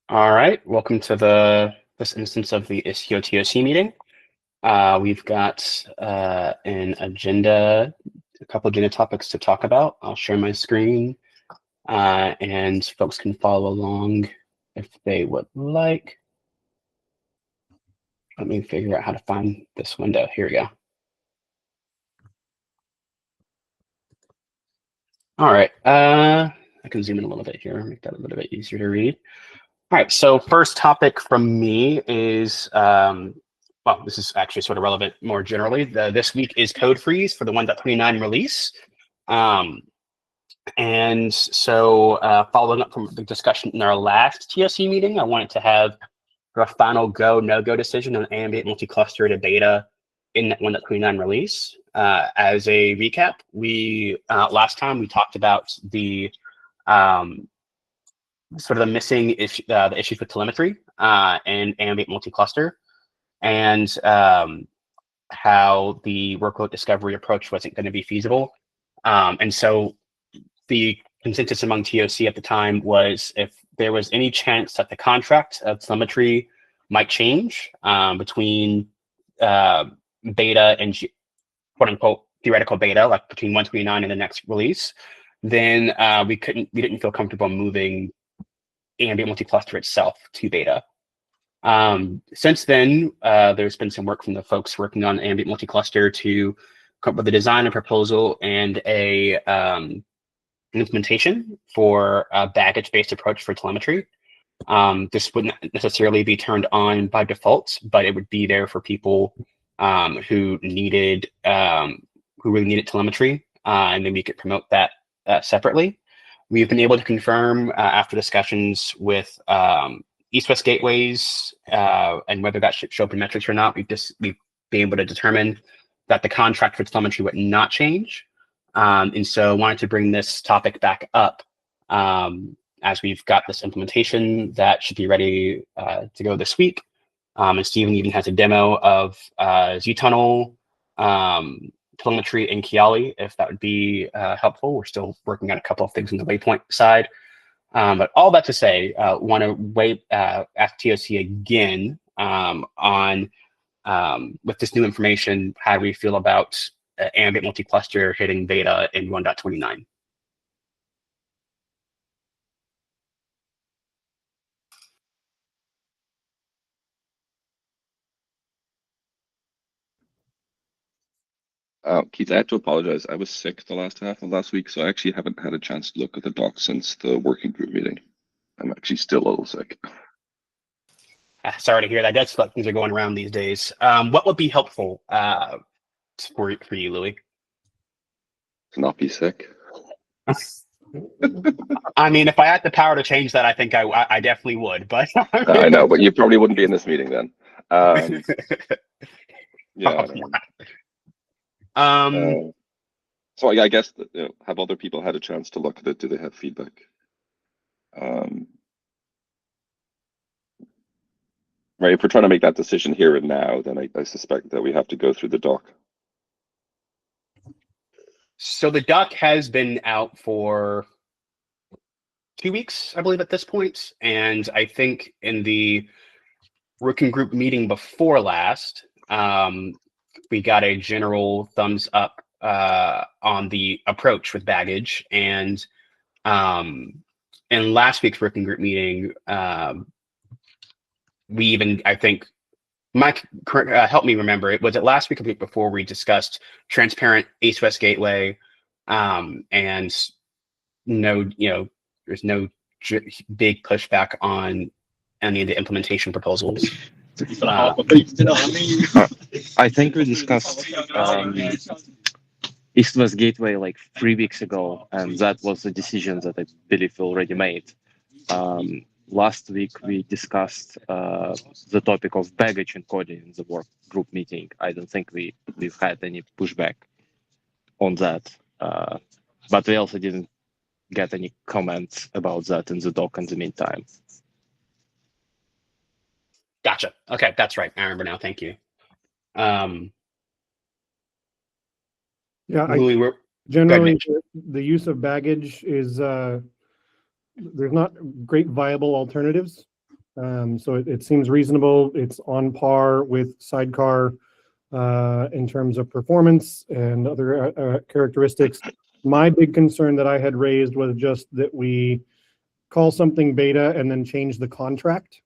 All right, welcome to this instance of the Istio TOC meeting. We've got a couple agenda topics to talk about. I'll share my screen, and folks can follow along if they would like. Let me figure out how to find this window. Here we go. All right, I can zoom in a little bit here, make that a little bit easier to read. All right, so first topic from me is, well, this is actually sort of relevant more generally. This week is code freeze for the 1.29 release. And so following up from the discussion in our last TSC meeting, I wanted to have a final go, no-go decision on ambient multi-cluster to beta in that 1.29 release. As a recap, we last time we talked about the sort of the missing issue, the issues with telemetry and ambient multi-cluster, and how the workload discovery approach wasn't going to be feasible. And so the consensus among TOC at the time was if there was any chance that the contract of telemetry might change between beta and quote unquote theoretical beta, like between 1.29 and the next release, then we didn't feel comfortable moving ambient multi-cluster itself to beta. Since then, there's been some work from the folks working on ambient multi-cluster to come up with a design, a proposal, and an implementation for a baggage-based approach for telemetry. This wouldn't necessarily be turned on by default, but it would be there for people who really needed telemetry, and then we could promote that separately. We've been able to confirm after discussions with east-west gateways and whether that should show up in metrics or not. We've been able to determine that the contract for telemetry would not change. And so I wanted to bring this topic back up as we've got this implementation that should be ready to go this week. And Steven even has a demo of Z-Tunnel telemetry in Kiali, if that would be helpful. We're still working on a couple of things on the waypoint side. But all that to say, want to ask TOC again on with this new information, how do we feel about ambient multi-cluster hitting beta in 1.29? Keith, I have to apologize. I was sick the last half of last week, so I actually haven't had a chance to look at the doc since the working group meeting. I'm actually still a little sick. Sorry to hear that. That's what things are going around these days. What would be helpful for you, Louis? To not be sick. I mean, if I had the power to change that, I think I definitely would. But I know, but you probably wouldn't be in this meeting then. Yeah. So I guess that, have other people had a chance to look at it? Do they have feedback? Right. If we're trying to make that decision here and now, then I suspect that we have to go through the doc. So the doc has been out for 2 weeks, I believe, at this point. And I think in the working group meeting before last, we got a general thumbs up on the approach with baggage. And in last week's working group meeting, we even, I think, Mike, help me remember, it was it last week or the week before we discussed transparent east-west gateway, and no, there's no big pushback on any of the implementation proposals. I think we discussed east-west gateway like 3 weeks ago, and that was a decision that I believe we already made. Last week we discussed the topic of baggage encoding in the work group meeting. I don't think we've had any pushback on that, but we also didn't get any comments about that in the doc in the meantime. Gotcha. Okay, that's right. I remember now. Thank you. Yeah, generally the use of baggage is there's not great viable alternatives So it seems reasonable. It's on par with Sidecar in terms of performance and other characteristics. My big concern that I had raised was just that we call something beta and then change the contract.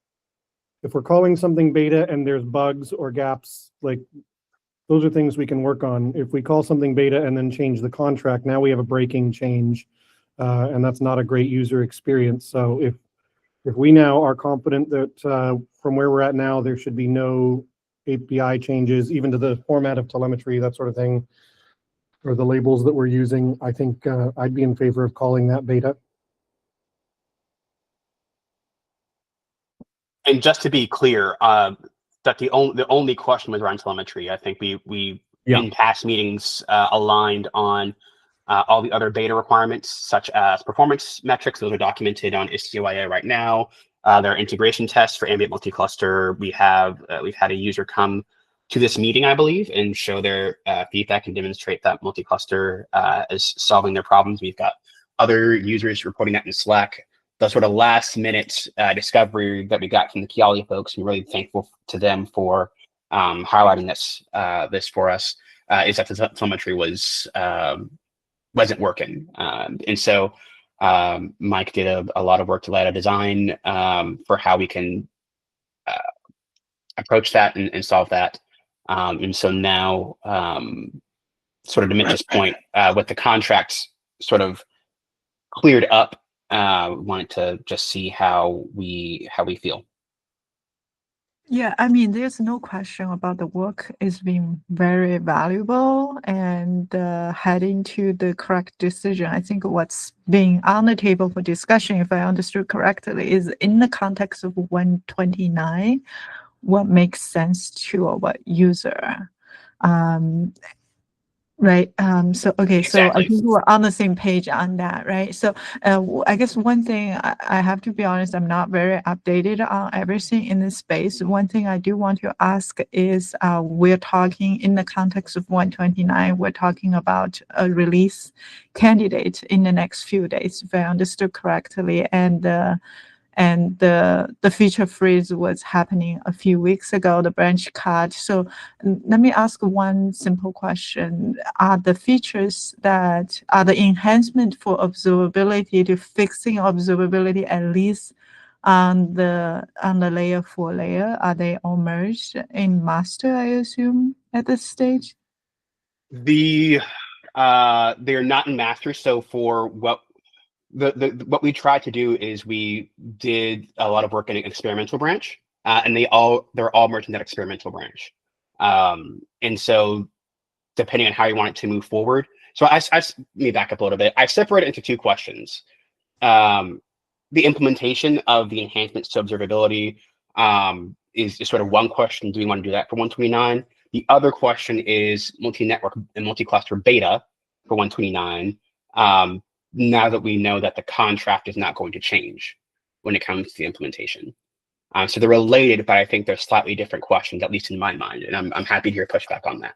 If we're calling something beta and there's bugs or gaps, like those are things we can work on. If we call something beta and then change the contract, now we have a breaking change, and that's not a great user experience. So if we now are confident that from where we're at now, there should be no API changes, even to the format of telemetry, that sort of thing, or the labels that we're using, I think I'd be in favor of calling that beta. And just to be clear, that the only question was around telemetry. I think we in past meetings aligned on all the other beta requirements, such as performance metrics. Those are documented on Istio right now. There are integration tests for ambient multi-cluster. We've had a user come to this meeting, I believe, and show their feedback and demonstrate that multi-cluster is solving their problems. We've got other users reporting that in Slack. The sort of last minute discovery that we got from the Kiali folks, I'm really thankful to them for highlighting this for us, is that the telemetry wasn't working. And so Mike did a lot of work to lay out a design for how we can approach that and solve that. And so now, sort of to Mitch's point, with the contracts sort of cleared up, wanted to just see how we feel. Yeah, I mean, there's no question about the work is being very valuable and heading to the correct decision. I think what's being on the table for discussion, if I understood correctly, is in the context of 129, what makes sense to what user. Right. So, okay. Exactly. So I think we're on the same page on that, right? So I guess one thing I have to be honest, I'm not very updated on everything in this space. One thing I do want to ask is we're talking in the context of 129, we're talking about a release candidate in the next few days, if I understood correctly. And the feature freeze was happening a few weeks ago, the branch cut. So let me ask one simple question. Are the features that are the enhancement for observability to fixing observability, at least on the layer 4 layer, are they all merged in master, I assume, at this stage? They're not in master. So for what we tried to do is we did a lot of work in an experimental branch, and they're all merged in that experimental branch. And so depending on how you want it to move forward. So let me back up a little bit. I separate it into two questions. The implementation of the enhancements to observability is sort of one question. Do we want to do that for 129? The other question is multi-network and multi-cluster beta for 129. Now that we know that the contract is not going to change when it comes to the implementation. So they're related, but I think they're slightly different questions, at least in my mind. And I'm happy to hear pushback on that.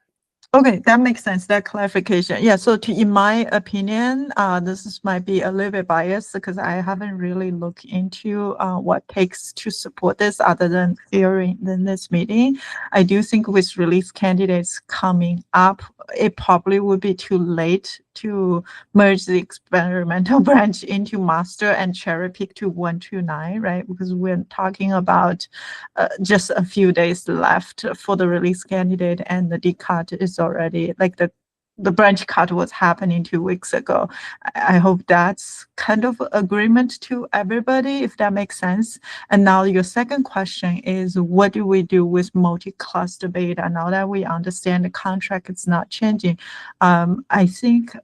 Okay, that makes sense, that clarification. Yeah, so in my opinion, might be a little bit biased because I haven't really looked into what takes to support this other than hearing in this meeting. I do think with release candidates coming up, it probably would be too late to merge the experimental branch into master and cherry pick to 129, right? Because we're talking about just a few days left for the release candidate, and the decut is already like the branch cut was happening 2 weeks ago. I hope that's kind of agreement to everybody, if that makes sense. And now your second question is, what do we do with multi-cluster beta now that we understand the contract is not changing? I think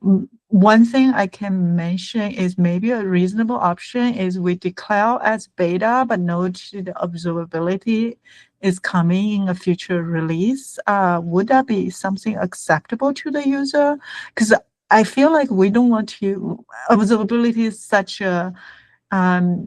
one thing I can mention is maybe a reasonable option is we declare as beta, but note the observability is coming in a future release. Would that be something acceptable to the user? Because I feel like we don't want to, observability is such a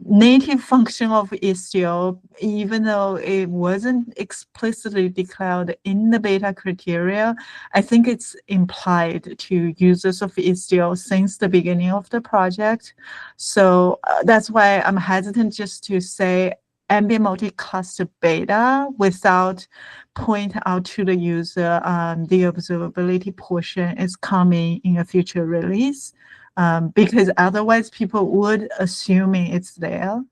native function of Istio, even though it wasn't explicitly declared in the beta criteria. I think it's implied to users of Istio since the beginning of the project. So that's why I'm hesitant just to say ambient multi-cluster beta without point out to the user the observability portion is coming in a future release, because otherwise people would assuming it's there.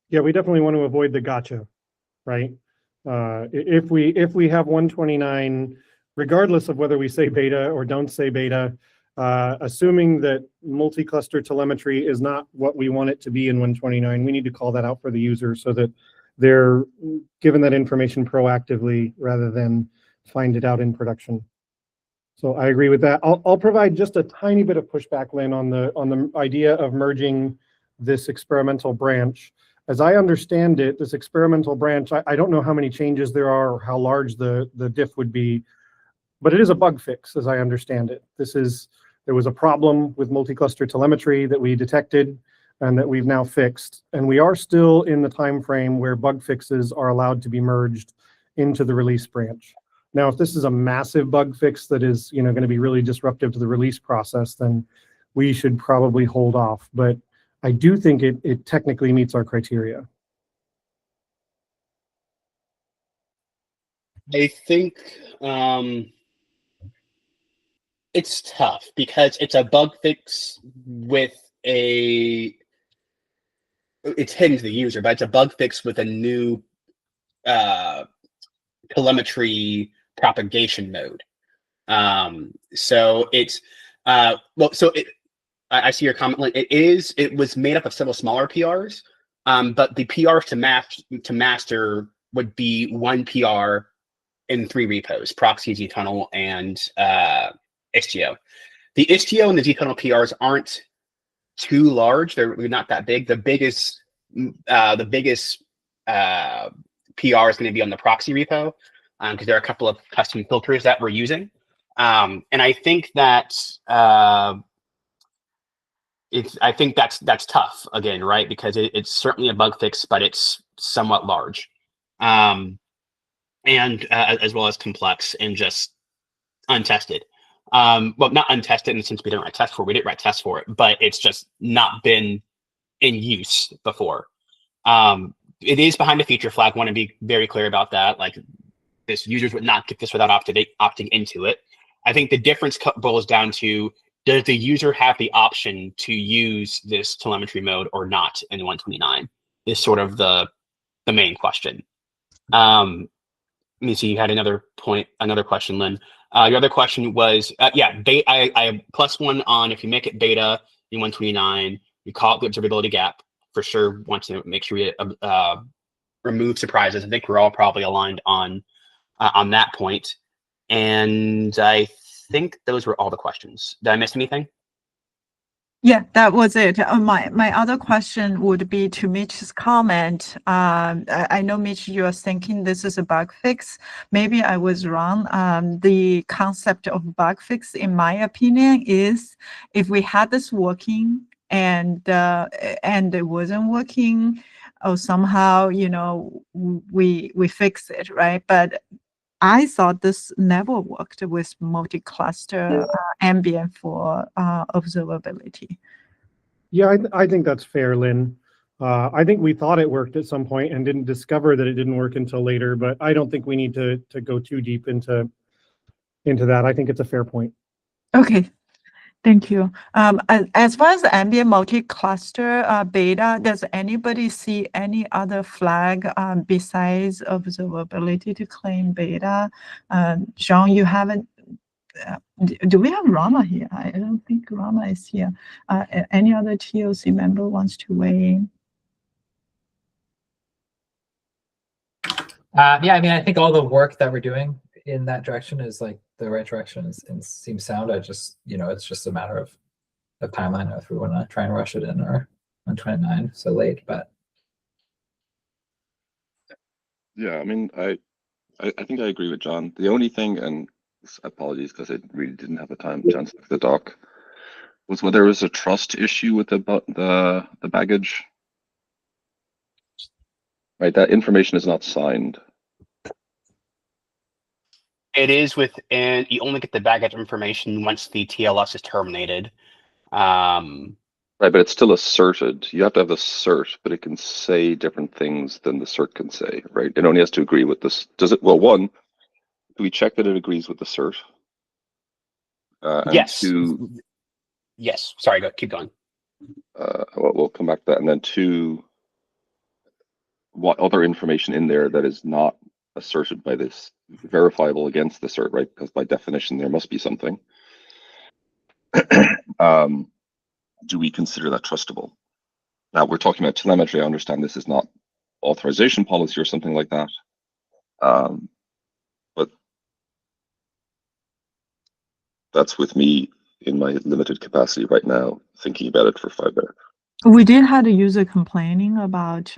Yeah, we definitely want to avoid the gotcha, right? If we have 129, regardless of whether we say beta or don't say beta, assuming that multi-cluster telemetry is not what we want it to be in 129, we need to call that out for the user so that they're given that information proactively rather than find it out in production. So I agree with that. I'll provide just a tiny bit of pushback, Lynn, on the idea of merging this experimental branch. As I understand it, this experimental branch, I don't know how many changes there are or how large the diff would be, but it is a bug fix, as I understand it. There was a problem with multi-cluster telemetry that we detected and that we've now fixed. And we are still in the time frame where bug fixes are allowed to be merged into the release branch. Now, if this is a massive bug fix that is, going to be really disruptive to the release process, then we should probably hold off. But I do think it technically meets our criteria. I think it's tough because it's a bug fix with it's hidden to the user, but it's a bug fix with a new telemetry propagation mode. So it's I see your comment. It was made up of several smaller PRs, but the PRs to master would be one PR in 3 repos: Proxy, zTunnel, and Istio. The Istio and the zTunnel PRs aren't too large. They're not that big. The biggest PR is going to be on the Proxy repo, because there are a couple of custom filters that we're using. And I think that I think that's tough again, right? Because it's certainly a bug fix, but it's somewhat large, and as well as complex and just untested. Well, not untested in the sense we didn't write tests for it. We didn't write tests for it, but it's just not been in use before. It is behind a feature flag. Want to be very clear about that. Like, this users would not get this without opting into it. I think the difference boils down to, does the user have the option to use this telemetry mode or not in 129 is sort of the main question. Let me see, you had another question, Lynn. Your other question was, yeah, I +1 on if you make it beta in 129, you call it the observability gap. For sure, want to make sure we remove surprises. I think we're all probably aligned on that point. And I think those were all the questions. Did I miss anything? Yeah, that was it. My other question would be to Mitch's comment. I know, Mitch, you are thinking this is a bug fix. Maybe I was wrong. The concept of bug fix, in my opinion, is if we had this working and it wasn't working, or somehow, we fix it, right? But I thought this never worked with multi-cluster ambient for observability. Yeah, I think that's fair, Lynn. I think we thought it worked at some point and didn't discover that it didn't work until later, but I don't think we need to go too deep into that. I think it's a fair point. Okay, thank you. As far as the ambient multi-cluster beta, does anybody see any other flag besides observability to claim beta? Jean, you haven't. Do we have Rama here? I don't think Rama is here. Any other TOC member wants to weigh in? Yeah, I mean, I think all the work that we're doing in that direction is like the right direction and seems sound. I just, it's just a matter of timeline if we want to try and rush it in or on 29 so late. But yeah, I mean, I think I agree with John. The only thing, and apologies because I really didn't have a chance to look at the doc, was whether there was a trust issue with the baggage. Right, that information is not signed. It is within. You only get the baggage information once the TLS is terminated. Right, but it's still asserted. You have to have the cert, but it can say different things than the cert can say, right? It only has to agree with this. Does it? Well, one, do we check that it agrees with the cert? And Yes. two, Yes. Sorry, keep going. we'll come back to that. And then two, what other information in there that is not asserted by this verifiable against the cert, right? Because by definition, there must be something. Do we consider that trustable? Now, we're talking about telemetry. I understand this is not authorization policy or something like that. But that's with me in my limited capacity right now, thinking about it for 5 minutes. We did have a user complaining about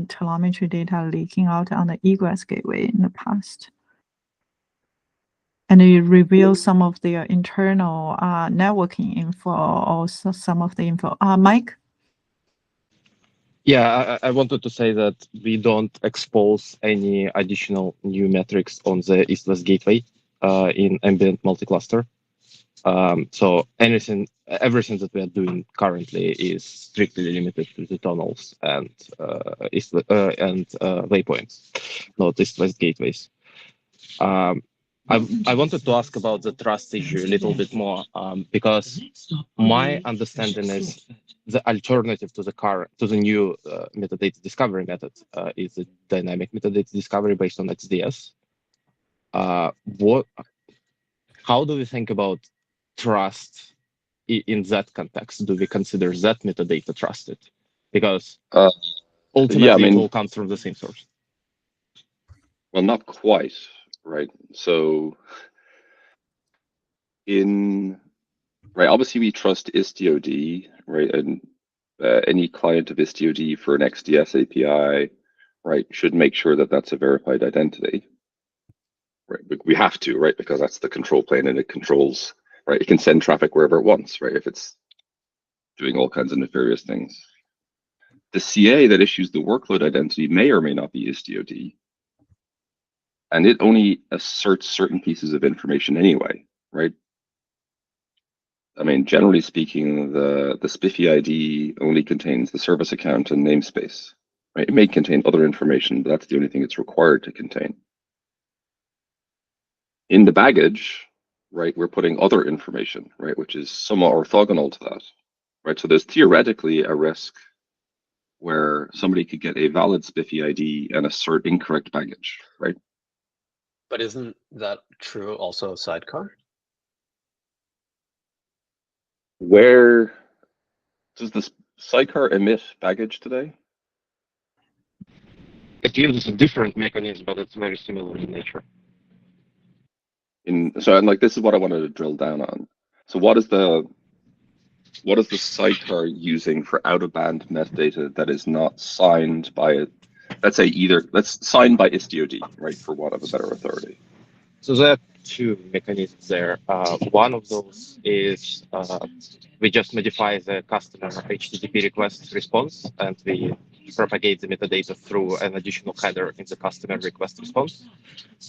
telemetry data leaking out on the egress gateway in the past. And it reveals some of their internal networking info, or some of the info. Mike? Yeah, I wanted to say that we don't expose any additional new metrics on the east-west gateway in ambient multi-cluster. So everything that we are doing currently is strictly limited to the tunnels and waypoints, not east-west gateways. I wanted to ask about the trust issue a little bit more because my understanding is the alternative to the new metadata discovery method is a dynamic metadata discovery based on XDS. How do we think about trust in that context? Do we consider that metadata trusted? Because ultimately it will come from the same source. Well, not quite, right? So obviously we trust IstioD, right? And any client of IstioD for an XDS API, right, should make sure that that's a verified identity. Right, we have to, right, because that's the control plane and it controls, right, it can send traffic wherever it wants, right, if it's doing all kinds of nefarious things. The CA that issues the workload identity may or may not be IstioD, and it only asserts certain pieces of information anyway, right? I mean, generally speaking, the SPIFFE ID only contains the service account and namespace, right? It may contain other information, but that's the only thing it's required to contain. In the baggage, right, we're putting other information, right, which is somewhat orthogonal to that, right? So there's theoretically a risk where somebody could get a valid SPIFFE ID and assert incorrect baggage, right? But isn't that true also of Sidecar? Where does this Sidecar emit baggage today? It uses a different mechanism, but it's very similar in nature. And like this is what I wanted to drill down on. So what is the Sidecar using for out-of-band metadata that is not signed by let's signed by IstioD, right, for want of a better authority? So there are two mechanisms there. One of those is we just modify the customer HTTP request response, and we propagate the metadata through an additional header in the customer request response.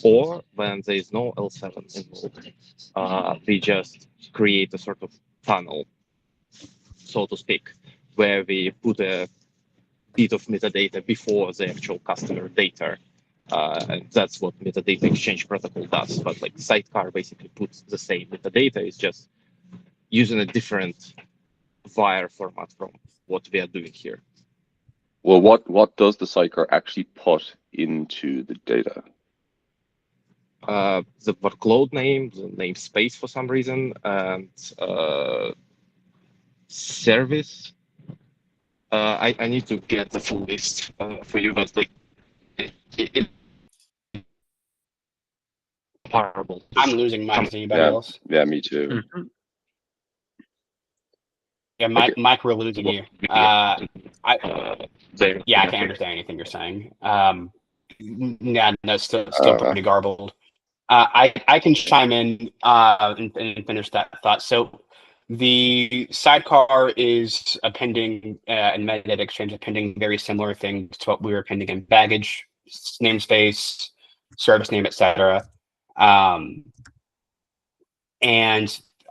Or when there is no L7 involved, we just create a sort of tunnel, so to speak, where we put a bit of metadata before the actual customer data. And that's what metadata exchange protocol does. But like Sidecar basically puts the same metadata, it's just using a different wire format from what we are doing here. Well, what does the Sidecar actually put into the data? The workload name, the namespace for some reason, and service. I need to get the full list for you, but like it comparable. I'm losing mine. Is anybody else? Yeah, me too. Mm-hmm. Yeah, Mike, we're losing you. I can't understand anything you're saying. Yeah, no, still pretty garbled. I can chime in and finish that thought. So the Sidecar is appending and metadata exchange appending very similar things to what we were appending in baggage, namespace, service name, etc. And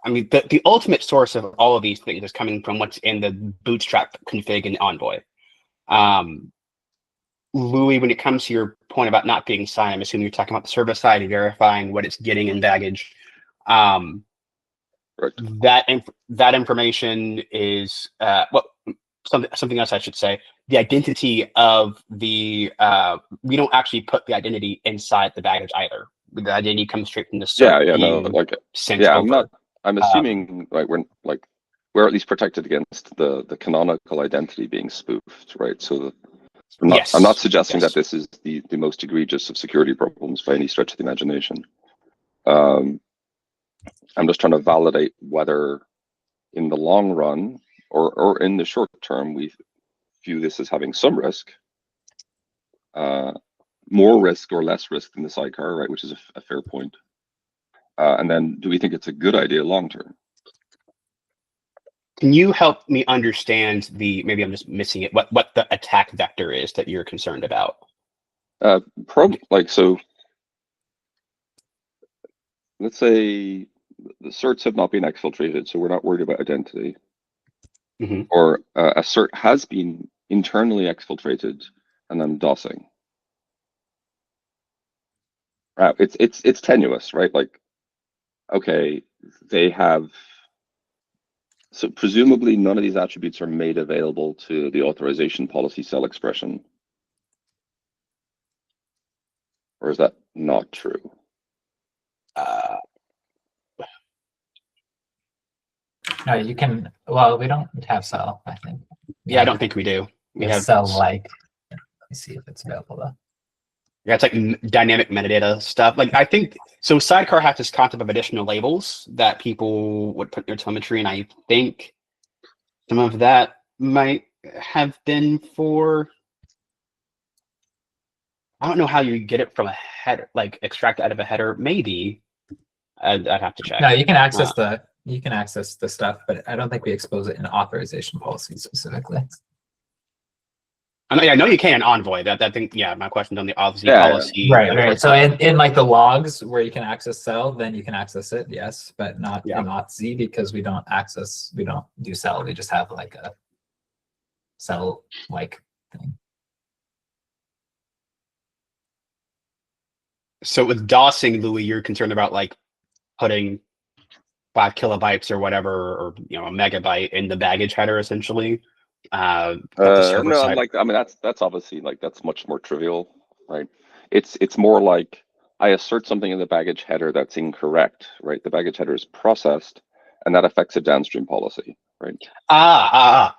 I mean, the ultimate source of all of these things is coming from what's in the Bootstrap config in Envoy. Louis, when it comes to your point about not being signed, I'm assuming you're talking about the server side and verifying what it's getting in baggage. Right. That information is something else I should say. The identity of the we don't actually put the identity inside the baggage either. The identity comes straight from the server. I'm assuming we're at least protected against the canonical identity being spoofed, right? So I'm not suggesting that this is the most egregious of security problems by any stretch of the imagination. I'm just trying to validate whether in the long run or in the short term, we view this as having some risk, more risk or less risk than the sidecar, right? Which is a fair point. And then do we think it's a good idea long term? Can you help me understand maybe I'm just missing it, what the attack vector is that you're concerned about? So let's say the certs have not been exfiltrated, so we're not worried about identity. Mm-hmm. Or a cert has been internally exfiltrated and then DOSing. It's tenuous, right? Like, okay, they have. So presumably none of these attributes are made available to the authorization policy cell expression. Or is that not true? No, you can. Well, we don't have cell, I think. Yeah, I don't think we do. We have cell like. Let me see if it's available though. Yeah, it's like dynamic metadata stuff. Like I think so. Sidecar has this concept of additional labels that people would put in their telemetry, and I think some of that might have been for. I don't know how you get it from a header, like extract it out of a header. Maybe I'd have to check. No, you can access the stuff, but I don't think we expose it in authorization policy specifically. I know you can in Envoy. That thing, yeah. My question's on the policy. Right. So in like the logs where you can access cell, then you can access it, yes, but not in auth because we don't do cell. We just have like a cell like thing. So with DOSing, Louis, you're concerned about like putting 5 kilobytes or whatever, or a megabyte in the baggage header, essentially. No, that's obviously that's much more trivial, right? It's more like I assert something in the baggage header that's incorrect, right? The baggage header is processed, and that affects a downstream policy, right? I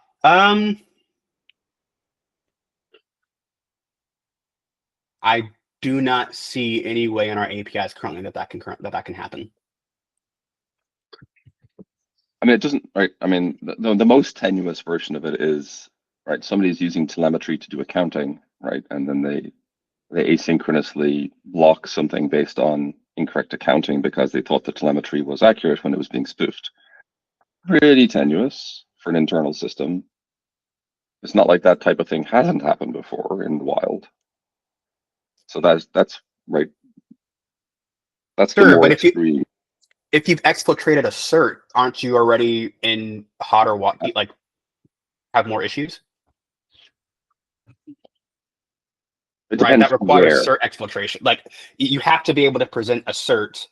do not see any way in our APIs currently that can happen. I mean, it doesn't, right? I mean, the most tenuous version of it is, right, somebody's using telemetry to do accounting, right? And then they asynchronously block something based on incorrect accounting because they thought the telemetry was accurate when it was being spoofed. Pretty tenuous for an internal system. It's not like that type of thing hasn't happened before in the wild. So that's right. That's sure, the more but extreme. If you've exfiltrated a cert, aren't you already in hot or what? Like, have more issues? It right, depends that requires where. cert exfiltration. Like, you have to be able to present a cert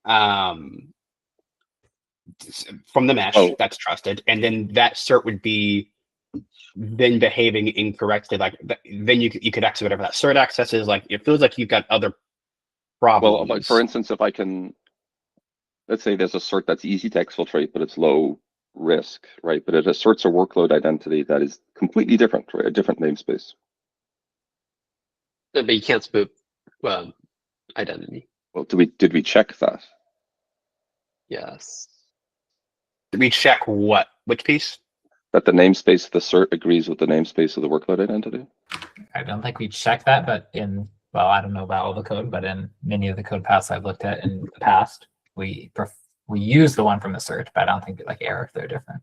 from the mesh that's trusted, and then that cert would be then behaving incorrectly. Like, then you could access whatever that cert accesses. Like, it feels like you've got other problems. Well, like for instance, if I can. Let's say there's a cert that's easy to exfiltrate, but it's low risk, right? But it asserts a workload identity that is completely different, right? A different namespace. But you can't spoof identity. Well, did we check that? Yes. Did we check what? Which piece? That the namespace of the cert agrees with the namespace of the workload identity? I don't think we checked that, but I don't know about all the code, but in many of the code paths I've looked at in the past, we use the one from the cert, but I don't think error if they're different.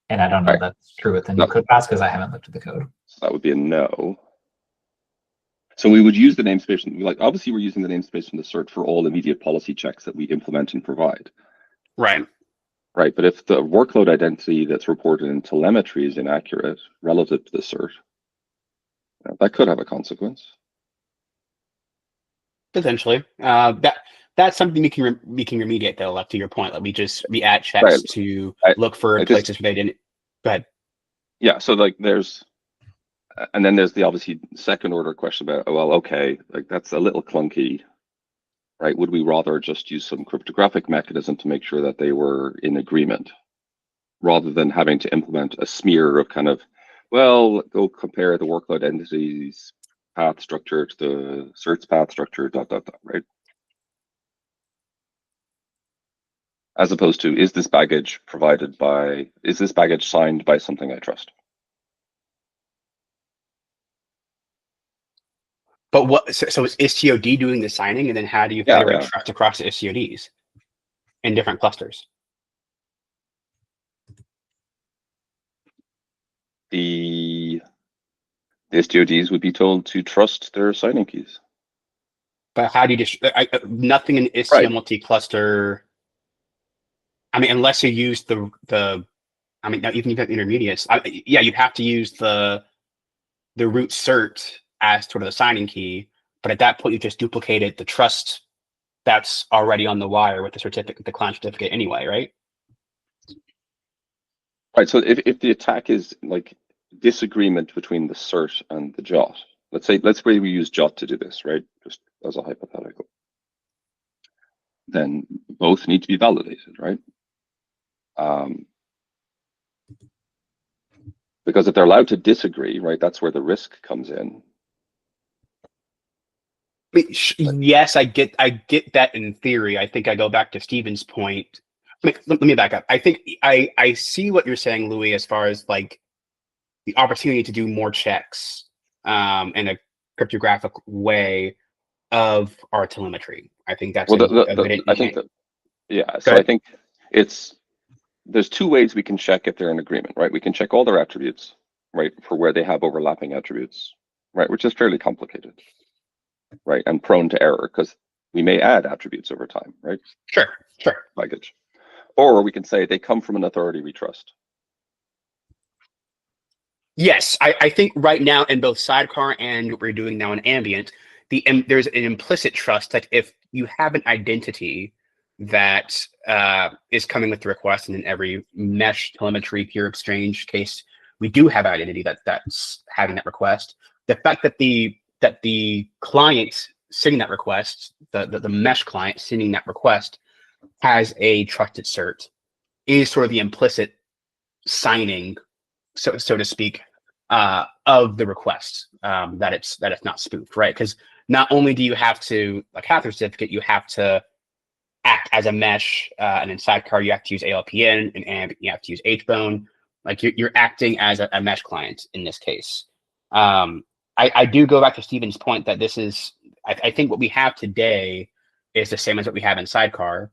And I don't know if that's true with the new code paths because I haven't looked at the code. So that would be a no. So we would use the namespace. Obviously, we're using the namespace from the cert for all immediate policy checks that we implement and provide. Right. Right, but if the workload identity that's reported in telemetry is inaccurate relative to the cert, that could have a consequence. Potentially. That's something we can remediate though. Like to your point, like we add checks Right. to I- look for I places where they didn't. Go ahead. Yeah, so like and then there's the obviously second order question about, oh, well, okay, like that's a little clunky, right? Would we rather just use some cryptographic mechanism to make sure that they were in agreement, rather than having to implement a smear of kind of, well, go compare the workload entity's path structure to the cert's path structure, ... right? As opposed to, is this baggage signed by something I trust? But what? So is Istio doing the signing, and then how do you Yeah, federate yeah. trust across the Istio in different clusters? The STODs would be told to trust their signing keys. But how do you nothing in Istio Right. multi-cluster? I mean, unless you use the I mean, now even if you have intermediates, yeah, you'd have to use the root cert as sort of the signing key. But at that point, you just duplicated the trust that's already on the wire with the certificate, the client certificate anyway, right? Right. So if the attack is like disagreement between the cert and the JOT, let's say we use JOT to do this, right? Just as a hypothetical. Then both need to be validated, right? Because if they're allowed to disagree, right, that's where the risk comes in. Yes, I get that in theory. I think I go back to Stephen's point. Let me back up. I think I see what you're saying, Louis, as far as like the opportunity to do more checks in a cryptographic way of our telemetry. I think that's Well, a good I think that, yeah. Go So ahead. I think there's two ways we can check if they're in agreement, right? We can check all their attributes, right, for where they have overlapping attributes, right, which is fairly complicated, right, and prone to error because we may add attributes over time, right? Sure. Baggage. Or we can say they come from an authority we trust. Yes, I think right now in both Sidecar and what we're doing now in Ambient, there's an implicit trust that if you have an identity that is coming with the request, and in every mesh telemetry peer exchange case, we do have an identity that's having that request. The fact that the client sending that request, the mesh client sending that request, has a trusted cert is sort of the implicit signing, so to speak, of the request, that it's not spoofed, right? Because not only do you have to, like have the certificate, you have to act as a mesh, and in Sidecar you have to use ALPN, and AMP you have to use HBone. Like you're acting as a mesh client in this case. I do go back to Stephen's point that this is, I think what we have today is the same as what we have in Sidecar.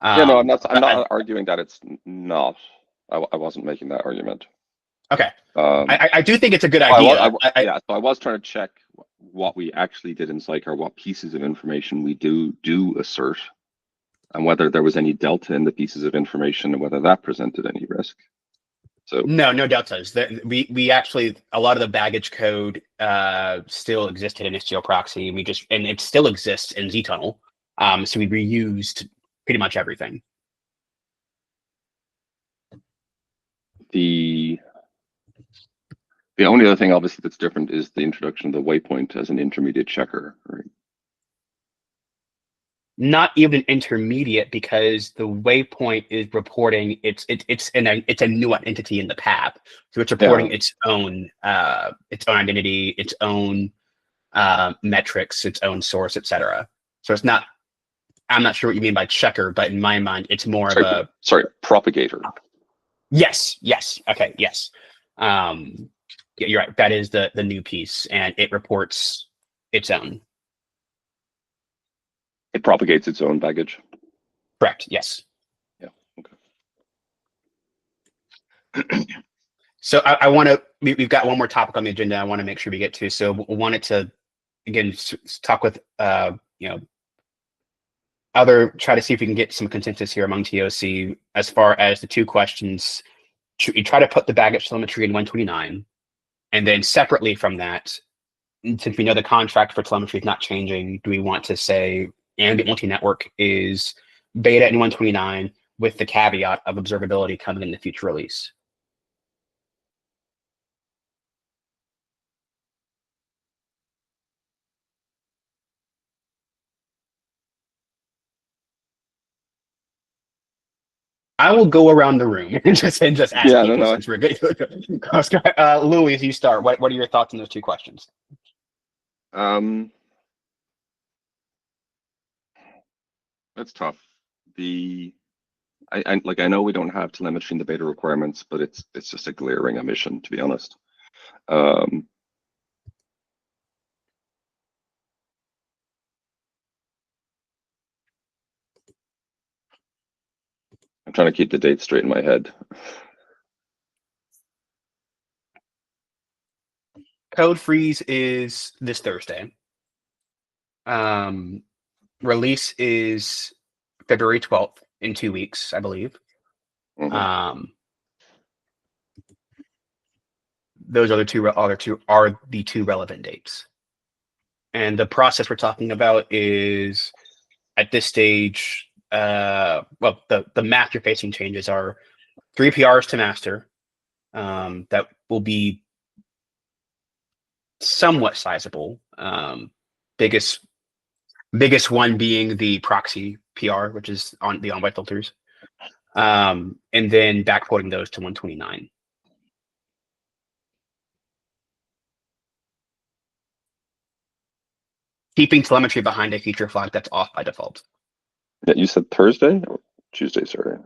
Yeah, no, I'm not arguing that it's not. I wasn't making that argument. Okay. I do think it's a good idea. So I was trying to check what we actually did in Sidecar, what pieces of information we do assert, and whether there was any delta in the pieces of information and whether that presented any risk. So no deltas. We actually, a lot of the baggage code still existed in Istio proxy, and it still exists in zTunnel. So we reused pretty much everything. The only other thing obviously that's different is the introduction of the waypoint as an intermediate checker, right? Not even intermediate, because the waypoint is reporting it's a new entity in the path, so it's reporting its own identity, its own metrics, its own source, etc. So it's not. I'm not sure what you mean by checker, but in my mind, it's more of a propagator. Yes. Okay. Yes. Yeah, you're right. That is the new piece, and it reports its own. It propagates its own baggage. Correct. Yes. Yeah. Okay. So I want to. We've got one more topic on the agenda. I want to make sure we get to. So we wanted to again talk with try to see if we can get some consensus here among TOC as far as the two questions. Should we try to put the baggage telemetry in 129? And then separately from that, since we know the contract for telemetry is not changing, do we want to say ambient multi-network is beta in 129 with the caveat of observability coming in the future release? I will go around the room and just ask people since we're good. Louis, you start. What are your thoughts on those two questions? That's tough. I know we don't have telemetry in the beta requirements, but it's just a glaring omission, to be honest. I'm trying to keep the date straight in my head. Code freeze is this Thursday. Release is February 12th in 2 weeks, I believe. Mhm. Those are the two relevant dates. And the process we're talking about is at this stage, well, the master facing changes are 3 PRs to master. That will be somewhat sizable. Biggest one being the proxy PR, which is on the envoy filters. And then backporting those to 129. Keeping telemetry behind a feature flag that's off by default. Yeah, you said Thursday or Tuesday, sorry.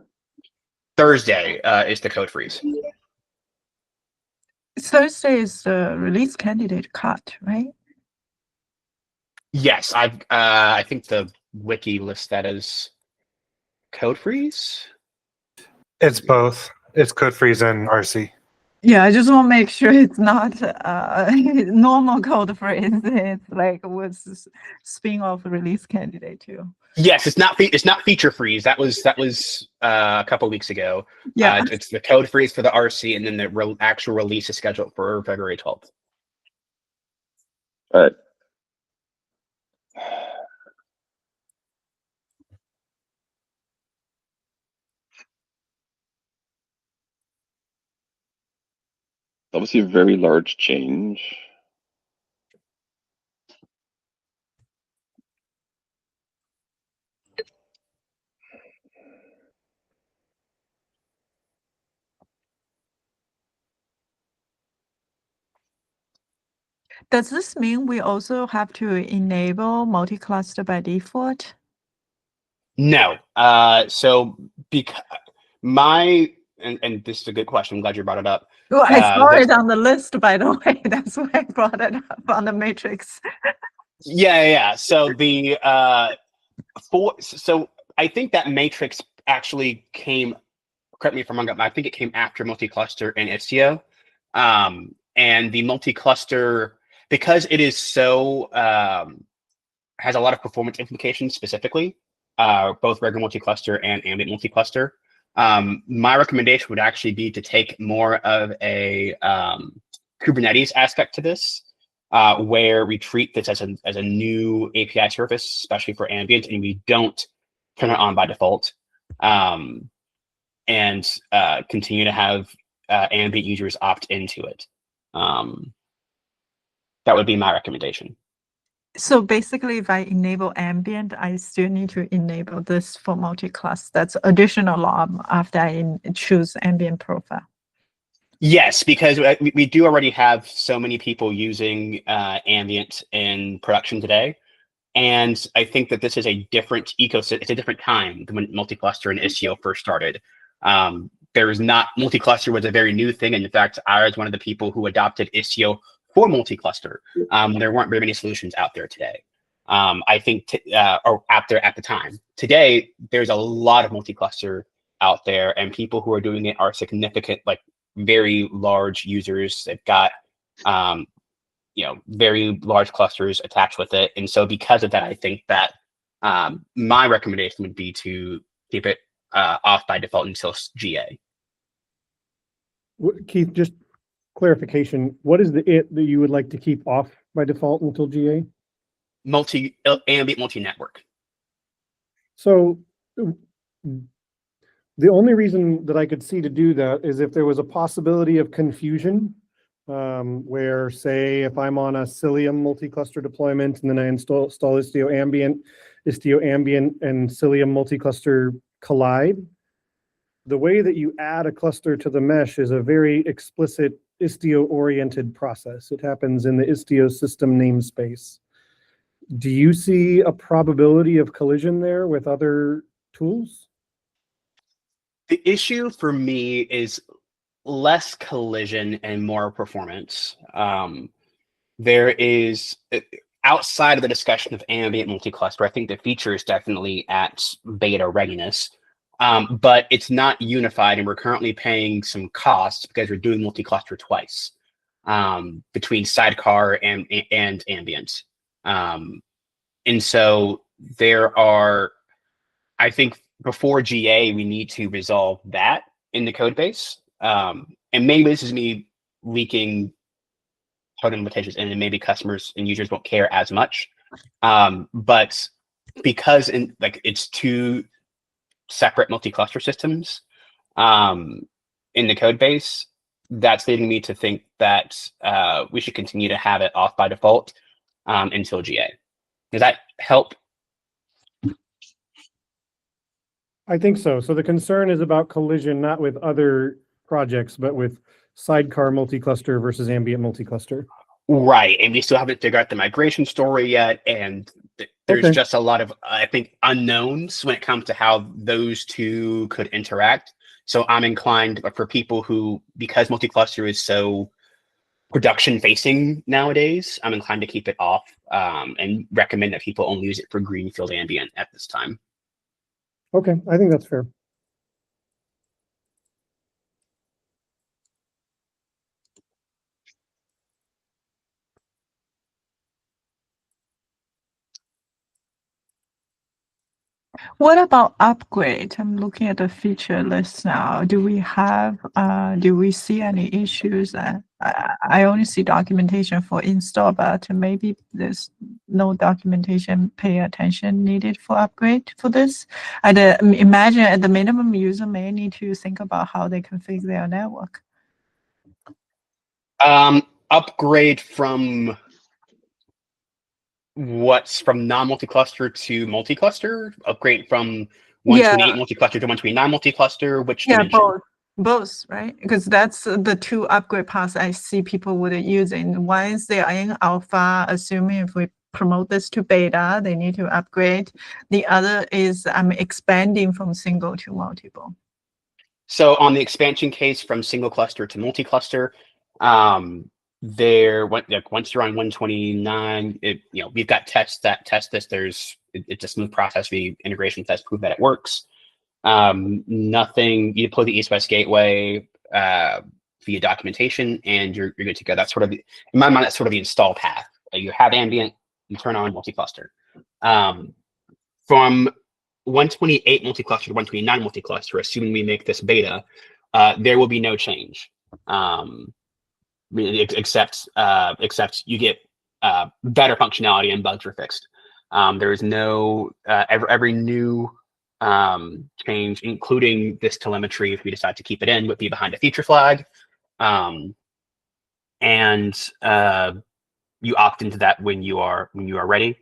Thursday is the code freeze. Thursday is the release candidate cut, right? Yes, I think the wiki lists that as code freeze. It's both. It's code freeze and RC. Yeah, I just want to make sure it's not normal code freeze. It's like was spin off release candidate too. Yes, it's not feature freeze. That was a couple weeks ago. Yeah, It's the code freeze for the RC, and then the actual release is scheduled for February 12th. All right. Obviously a very large change. does this mean we also have to enable multi-cluster by default? No. So because and this is a good question. I'm glad you brought it up. Well, I saw it on the list, by the way. That's why I brought it up on the matrix. Yeah. So so I think that matrix actually came. Correct me if I'm wrong. I think it came after multi-cluster and Istio, and the multi-cluster, because it is so has a lot of performance implications specifically, both regular multi-cluster and ambient multi-cluster. My recommendation would actually be to take more of a Kubernetes aspect to this, where we treat this as a new API service, especially for ambient, and we don't turn it on by default, and continue to have ambient users opt into it. That would be my recommendation. So basically, if I enable ambient, I still need to enable this for multi-class. That's additional lob after I choose ambient profile. Yes, because we do already have so many people using ambient in production today. And I think that this is a different ecosystem. It's a different time than when multi-cluster and Istio first started. Multi-cluster was a very new thing. And in fact, I was one of the people who adopted Istio for multi-cluster. There weren't very many solutions out there today. I think, or out there at the time. Today, there's a lot of multi-cluster out there, and people who are doing it are significant, like very large users. They've got, very large clusters attached with it. And so because of that, I think that My recommendation would be to keep it off by default until GA. Keith, just clarification. What is the it that you would like to keep off by default until GA? Ambient multi-network. So the only reason that I could see to do that is if there was a possibility of confusion, where, say, if I'm on a Cilium multi-cluster deployment and then I install Istio Ambient and Cilium multi-cluster collide, the way that you add a cluster to the mesh is a very explicit Istio-oriented process. It happens in the Istio system namespace. Do you see a probability of collision there with other tools? The issue for me is less collision and more performance. There is, outside of the discussion of ambient multi-cluster, I think the feature is definitely at beta readiness, but it's not unified, and we're currently paying some costs because we're doing multi-cluster twice between sidecar and ambient. And so there are, I think before GA, we need to resolve that in the code base. And maybe this is me leaking code limitations, and then maybe customers and users won't care as much. But because it's two separate multi-cluster systems in the code base, that's leading me to think that we should continue to have it off by default until GA. Does that help? I think so. So the concern is about collision, not with other projects, but with sidecar multi-cluster versus ambient multi-cluster. Right, and we still haven't figured out the migration story yet, and there's just a lot of, I think, unknowns when it comes to how those two could interact. So I'm inclined for people who, because multi-cluster is so production-facing nowadays, I'm inclined to keep it off and recommend that people only use it for greenfield ambient at this time. Okay, I think that's fair. What about upgrade? I'm looking at the feature list now. Do we see any issues? I only see documentation for install, but maybe there's no documentation pay attention needed for upgrade for this. I'd imagine at the minimum, user may need to think about how they configure their network. Upgrade from what's from non-multi-cluster to multi-cluster? Upgrade from 128 multi-cluster to 129 multi-cluster? Which dimension? Both, right? Because that's the two upgrade paths I see people would use. And once they are in alpha, assuming if we promote this to beta, they need to upgrade. The other is I'm expanding from single to multiple. So on the expansion case from single cluster to multi-cluster, once you're on 129, we've got tests that test this. It's a smooth process. We integration tests prove that it works. Nothing. You deploy the east-west gateway via documentation, and you're good to go. That's sort of, in my mind, that's sort of the install path. You have ambient, you turn on multi-cluster. From 128 multi-cluster to 129 multi-cluster, assuming we make this beta, there will be no change. Except you get better functionality and bugs are fixed. There is no every new change, including this telemetry, if we decide to keep it in, would be behind a feature flag, and you opt into that when you are ready.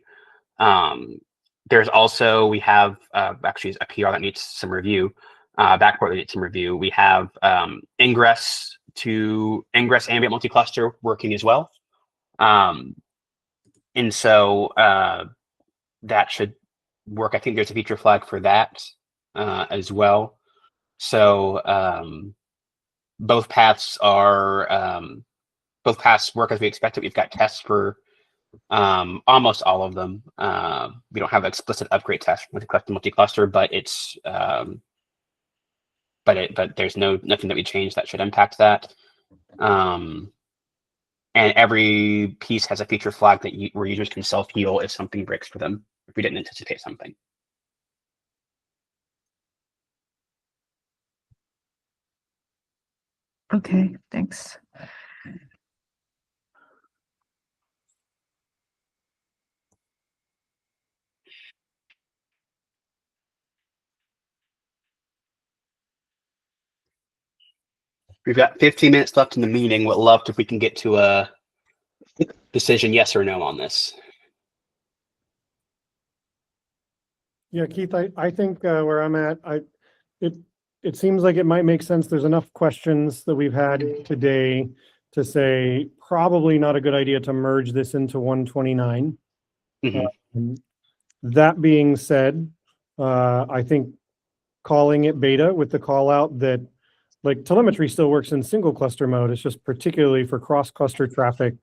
There's also, we have actually a PR that needs some review, backport that needs some review. We have ingress ambient multi-cluster working as well. And so that should work. I think there's a feature flag for that as well. So both paths work as we expected. We've got tests for almost all of them. We don't have an explicit upgrade test with multi-cluster, but it's but there's nothing that we changed that should impact that. And And every piece has a feature flag that where users can self-heal if something breaks for them, if we didn't anticipate something. Okay, thanks. We've got 15 minutes left in the meeting. Would love if we can get to a decision, yes or no, on this. Yeah, Keith, I think where I'm at, it seems like it might make sense. There's enough questions that we've had today to say probably not a good idea to merge this into 129. That being said, I think calling it beta with the call out that like telemetry still works in single cluster mode. It's just particularly for cross cluster traffic,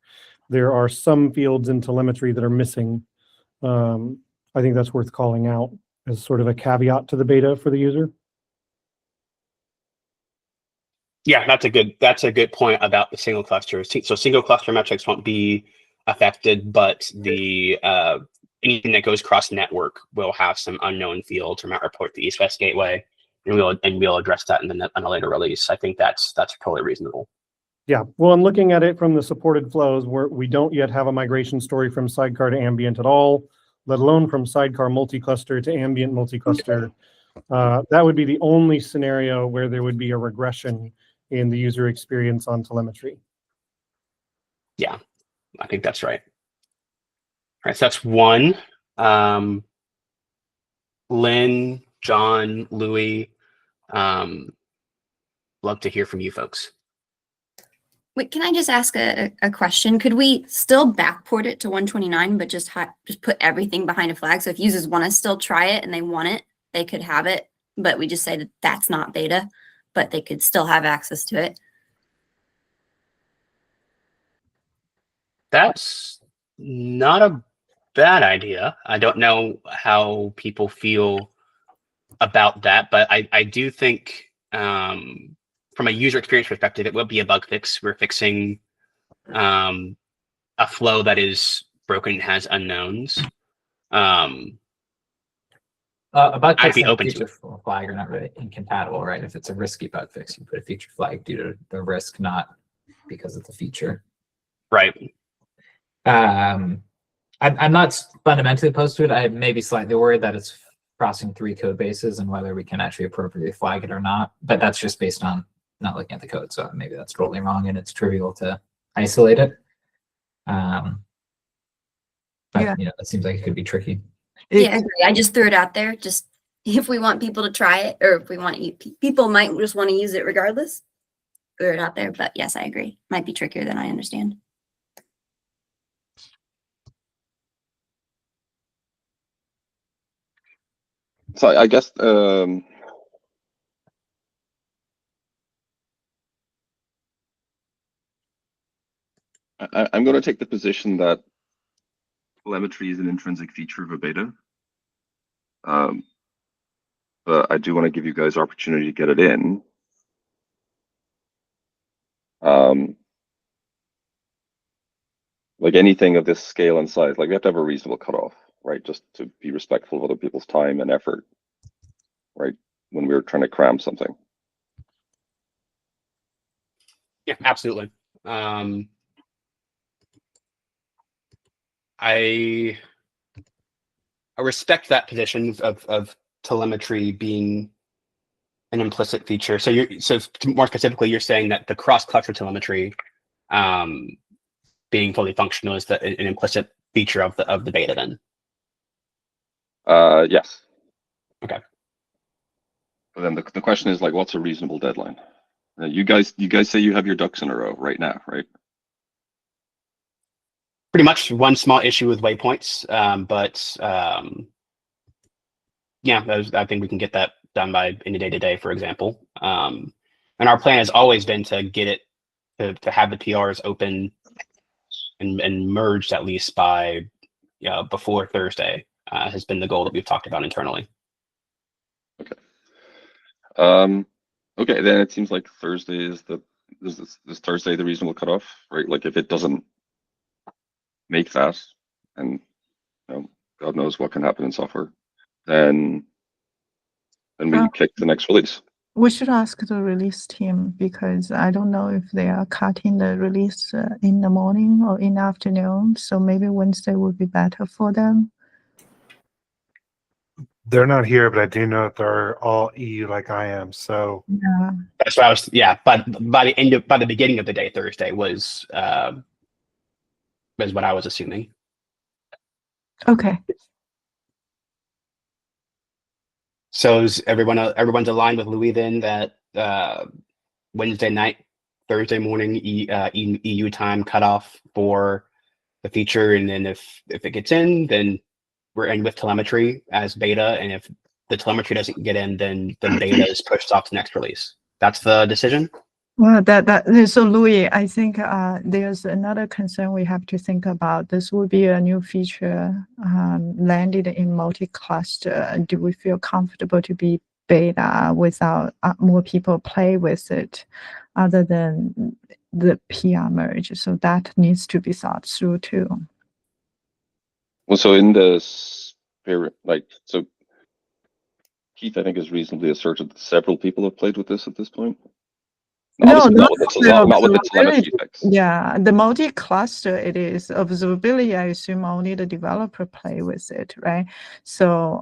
there are some fields in telemetry that are missing. I think that's worth calling out as sort of a caveat to the beta for the user. Yeah, that's a good point about the single clusters. So single cluster metrics won't be affected, but the anything that goes cross network will have some unknown fields or might report the east-west gateway, and we'll address that in a later release. I think that's totally reasonable. Yeah, well, I'm looking at it from the supported flows where we don't yet have a migration story from sidecar to ambient at all, let alone from sidecar multi-cluster to ambient multi-cluster. That would be the only scenario where there would be a regression in the user experience on telemetry. Yeah, I think that's right. All right, so that's one. Lynn, John, Louis, love to hear from you folks. Wait, can I just ask a question? Could we still backport it to 129, but just put everything behind a flag? So if users want to still try it and they want it, they could have it, but we just say that that's not beta, but they could still have access to it. That's not a bad idea. I don't know how people feel about that, but I do think from a user experience perspective, it will be a bug fix. We're fixing a flow that is broken and has unknowns. A bug I'd fix be and a open to feature flag are not really incompatible, right? If it's a risky bug fix, you put a feature flag due to the risk, not because it's a feature. Right. I'm not fundamentally opposed to it. I may be slightly worried that it's crossing 3 code bases and whether we can actually appropriately flag it or not. But that's just based on not looking at the code. So maybe that's totally wrong and it's trivial to isolate it. But Yeah. you know, it seems like it could be tricky. Yeah, I agree. I just threw it out there. Just if we want people to try it, or if we want people might just want to use it regardless. Threw it out there, but yes, I agree. Might be trickier than I understand. So I guess I'm going to take the position that telemetry is an intrinsic feature of a beta. But I do want to give you guys opportunity to get it in. Like anything of this scale and size, like we have to have a reasonable cutoff, right? Just to be respectful of other people's time and effort, right? When we're trying to cram something. Yeah, absolutely. I respect that position of telemetry being an implicit feature. So more specifically, you're saying that the cross-cluster telemetry being fully functional is an implicit feature of the beta then? Yes. Okay. But then the question is like, what's a reasonable deadline? You guys say you have your ducks in a row right now, right? Pretty much one small issue with waypoints, but yeah, I think we can get that done by any day today, for example. And our plan has always been to get it to have the PRs open and merged at least by before Thursday has been the goal that we've talked about internally. Okay. Okay, then it seems like Thursday is is Thursday the reasonable cutoff, right? Like if it doesn't make that, and God knows what can happen in software, then we kick the next release. We should ask the release team because I don't know if they are cutting the release in the morning or in the afternoon. So maybe Wednesday would be better for them. They're not here, but I do know that they're all EU like I am. So Yeah. That's what I was. Yeah, but by the beginning of the day, Thursday was what I was assuming. Okay. So is everyone's aligned with Louis then that Wednesday night, Thursday morning EU time cutoff for the feature, and then if it gets in, then we're in with telemetry as beta, and if the telemetry doesn't get in, then the beta is pushed off to next release. That's the decision. Well, so Louis, I think there's another concern we have to think about. This will be a new feature landed in multi-cluster. Do we feel comfortable to be beta without more people play with it, other than the PR merge? So that needs to be thought through too. Well, so in the spirit, so Keith, I think, is reasonably asserted that several people have played with this at this point. No, not with the telemetry fix. Yeah, the multi-cluster, it is observability. I assume only the developer play with it, right? So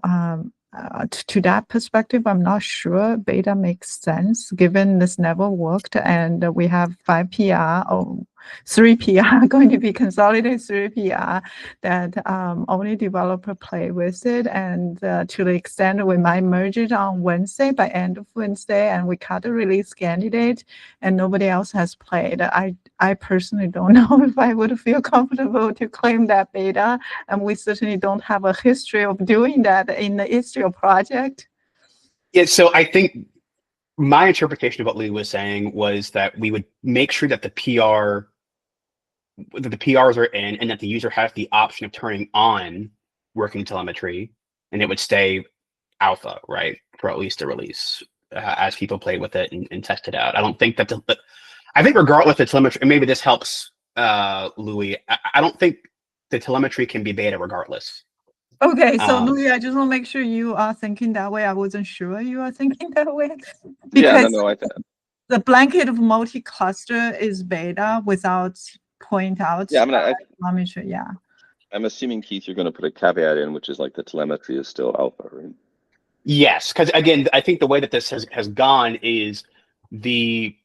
to that perspective, I'm not sure beta makes sense given this never worked, and we have 5 PR or 3 PR going to be consolidated 3 PR that only developer play with it, and to the extent we might merge it on Wednesday by end of Wednesday, and we cut the release candidate, and nobody else has played. I personally don't know if I would feel comfortable to claim that beta, and we certainly don't have a history of doing that in the Istio project. Yeah, so I think my interpretation of what Lee was saying was that we would make sure that the PRs are in, and that the user has the option of turning on working telemetry, and it would stay alpha, right, for at least a release as people play with it and test it out. I don't think that I think regardless of telemetry, and maybe this helps Louis, I don't think the telemetry can be beta regardless. Okay, so Louis, I just want to make sure you are thinking that way. I wasn't sure you are thinking that way. Because the blanket of multi-cluster is beta without point out. Yeah, I mean, telemetry, yeah. I'm assuming, Keith, you're going to put a caveat in, which is like the telemetry is still alpha, right? Yes, because again, I think the way that this has gone is we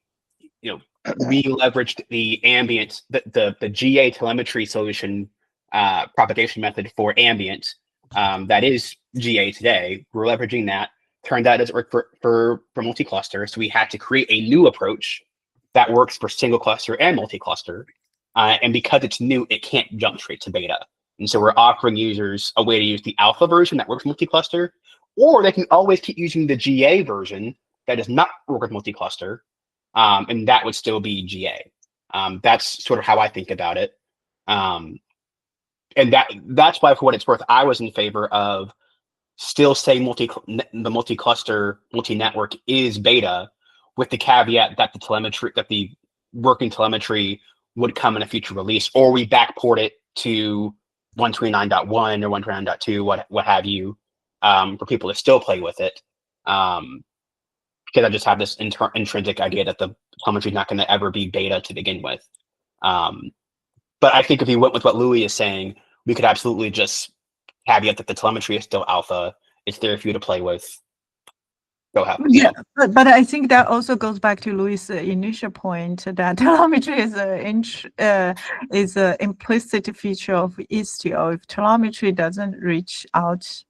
leveraged the ambient, the GA telemetry solution propagation method for ambient that is GA today. We're leveraging that. Turned out it doesn't work for multi-cluster, so we had to create a new approach that works for single cluster and multi-cluster. And because it's new, it can't jump straight to beta. And so we're offering users a way to use the alpha version that works multi-cluster, or they can always keep using the GA version that does not work with multi-cluster, and that would still be GA. That's sort of how I think about it. And that's why, for what it's worth, I was in favor of still saying the multi-cluster, multi-network is beta, with the caveat that the working telemetry would come in a future release, or we backport it to 129.1 or 129.2, what have you, for people to still play with it. Because I just have this intrinsic idea that the telemetry is not going to ever be beta to begin with. But I think if you went with what Louis is saying, we could absolutely just caveat that the telemetry is still alpha. It's there for you to play with. Go ahead. Yeah, but I think that also goes back to Louis' initial point that telemetry is an implicit feature of Istio. If telemetry doesn't reach out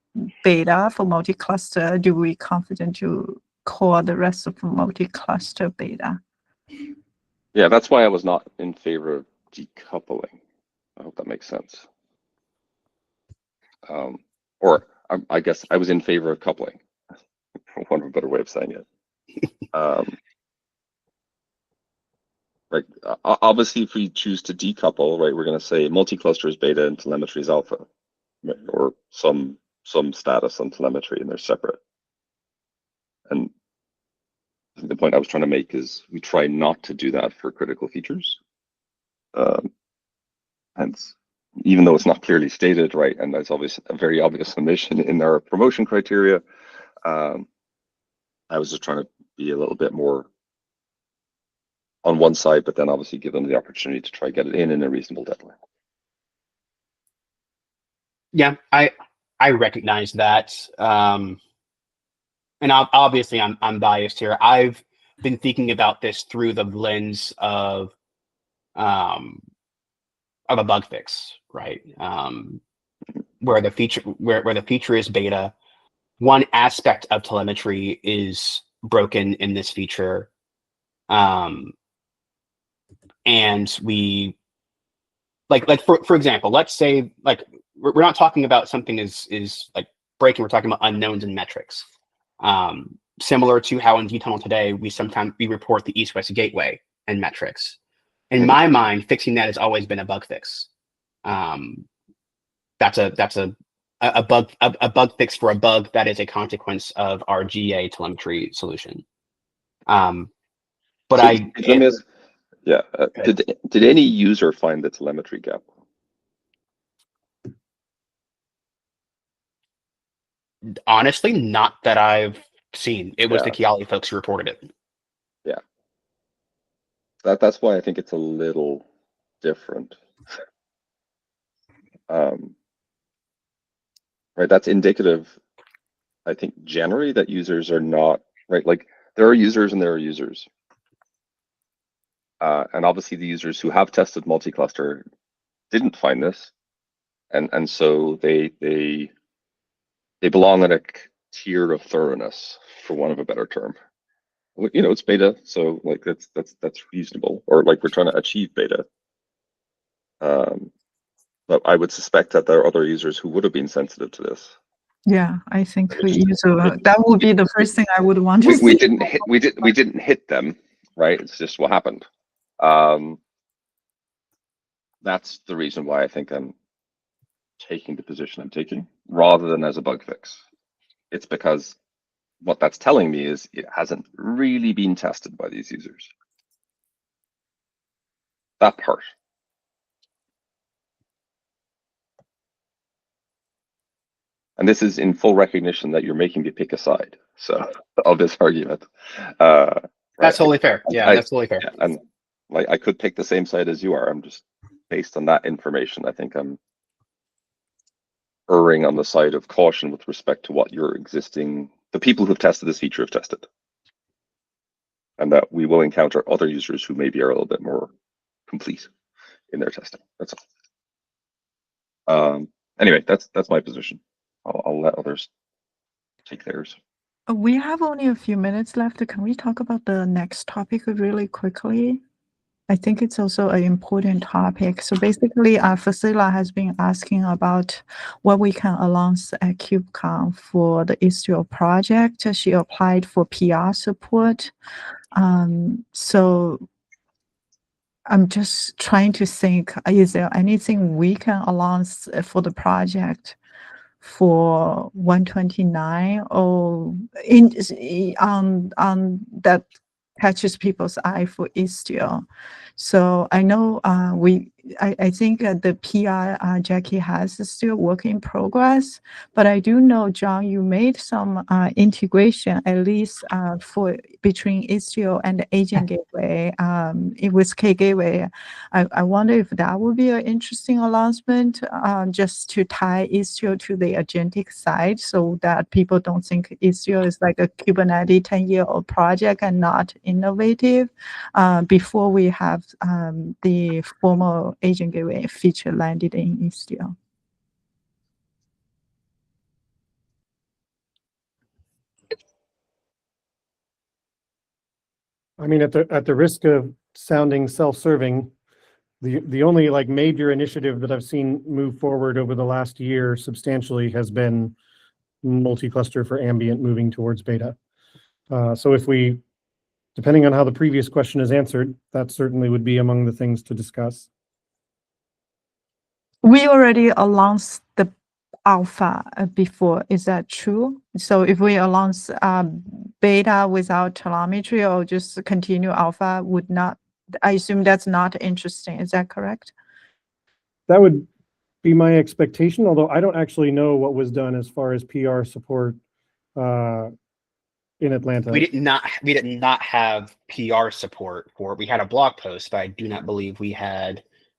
beta for multi-cluster, do we confident to call the rest of multi-cluster beta? Yeah, that's why I was not in favor of decoupling. I hope that makes sense. Or I guess I was in favor of coupling, for want of a better way of saying it. Right. Obviously, if we choose to decouple, right, we're going to say multi-cluster is beta and telemetry is alpha, right? Or some status on telemetry, and they're separate. And the point I was trying to make is we try not to do that for critical features. Hence, even though it's not clearly stated, right, and that's obviously a very obvious omission in our promotion criteria, I was just trying to be a little bit more on one side, but then obviously give them the opportunity to try get it in a reasonable deadline. Yeah, I recognize that, and obviously I'm biased here. I've been thinking about this through the lens of a bug fix, right? Where the feature is beta, one aspect of telemetry is broken in this feature, and we like for example, let's say like we're not talking about something is like breaking. We're talking about unknowns and metrics. Similar to how in vTunnel today, we report the east-west gateway and metrics. In my mind, fixing that has always been a bug fix. That's a bug fix for a bug that is a consequence of our GA telemetry solution. But did any user find the telemetry gap? Honestly, not that I've seen. It was the Kiali folks who reported it. Yeah. That's why I think it's a little different. Right, that's indicative, I think, generally that users are not, right, like there are users and there are users. And obviously the users who have tested multi-cluster didn't find this. And so they belong in a tier of thoroughness, for want of a better term. You know, it's beta, so like that's reasonable, or like we're trying to achieve beta. But I would suspect that there are other users who would have been sensitive to this. Yeah, I think that would be the first thing I would want to see. We didn't hit them, right? It's just what happened. That's the reason why I think I'm taking the position I'm taking, rather than as a bug fix. It's because what that's telling me is it hasn't really been tested by these users. That part. And this is in full recognition that you're making me pick a side. So of this argument. That's totally fair. Yeah, that's totally fair. Yeah, and like I could pick the same side as you are. I'm just based on that information. I think I'm erring on the side of caution with respect to what the people who've tested this feature have tested. And that we will encounter other users who maybe are a little bit more complete in their testing. That's all. Anyway, that's my position. I'll let others take theirs. We have only a few minutes left. Can we talk about the next topic really quickly? I think it's also an important topic. So basically, Fasila has been asking about what we can announce at KubeCon for the Istio project. She applied for PR support. So I'm just trying to think, is there anything we can announce for the project for 129 or on that catches people's eye for Istio? So I know I think the PR Jackie has is still work in progress, but I do know, John, you made some integration, at least for between Istio and the agent gateway. It was K gateway. I wonder if that would be an interesting announcement, just to tie Istio to the agentic side, so that people don't think Istio is like a Kubernetes 10-year-old project and not innovative. Before we have the formal agent gateway feature landed in Istio. I mean, at the risk of sounding self-serving, the only like major initiative that I've seen move forward over the last year substantially has been multi-cluster for ambient moving towards beta. So if we, depending on how the previous question is answered, that certainly would be among the things to discuss. We already announced alpha before. Is that true? So if we announce beta without telemetry or just continue alpha would not, I assume that's not interesting. Is that correct? That would be my expectation, although I don't actually know what was done as far as PR support in Atlanta. We did not have PR support for it. We had a blog post, but I do not believe we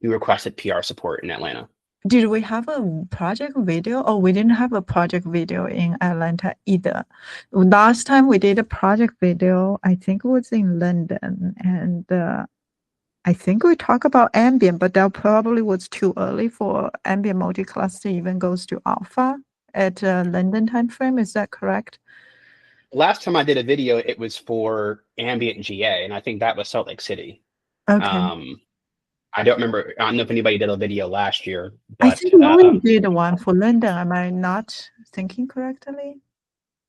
requested PR support in Atlanta. Did we have a project video? Oh, we didn't have a project video in Atlanta either. Last time we did a project video, I think it was in London, and I think we talked about ambient, but that probably was too early for ambient multi-cluster even goes to alpha at London timeframe. Is that correct? Last time I did a video, it was for ambient GA, and I think that was Salt Lake City. Okay. I don't remember. I don't know if anybody did a video last year. But, I think we only did one for London. Am I not thinking correctly?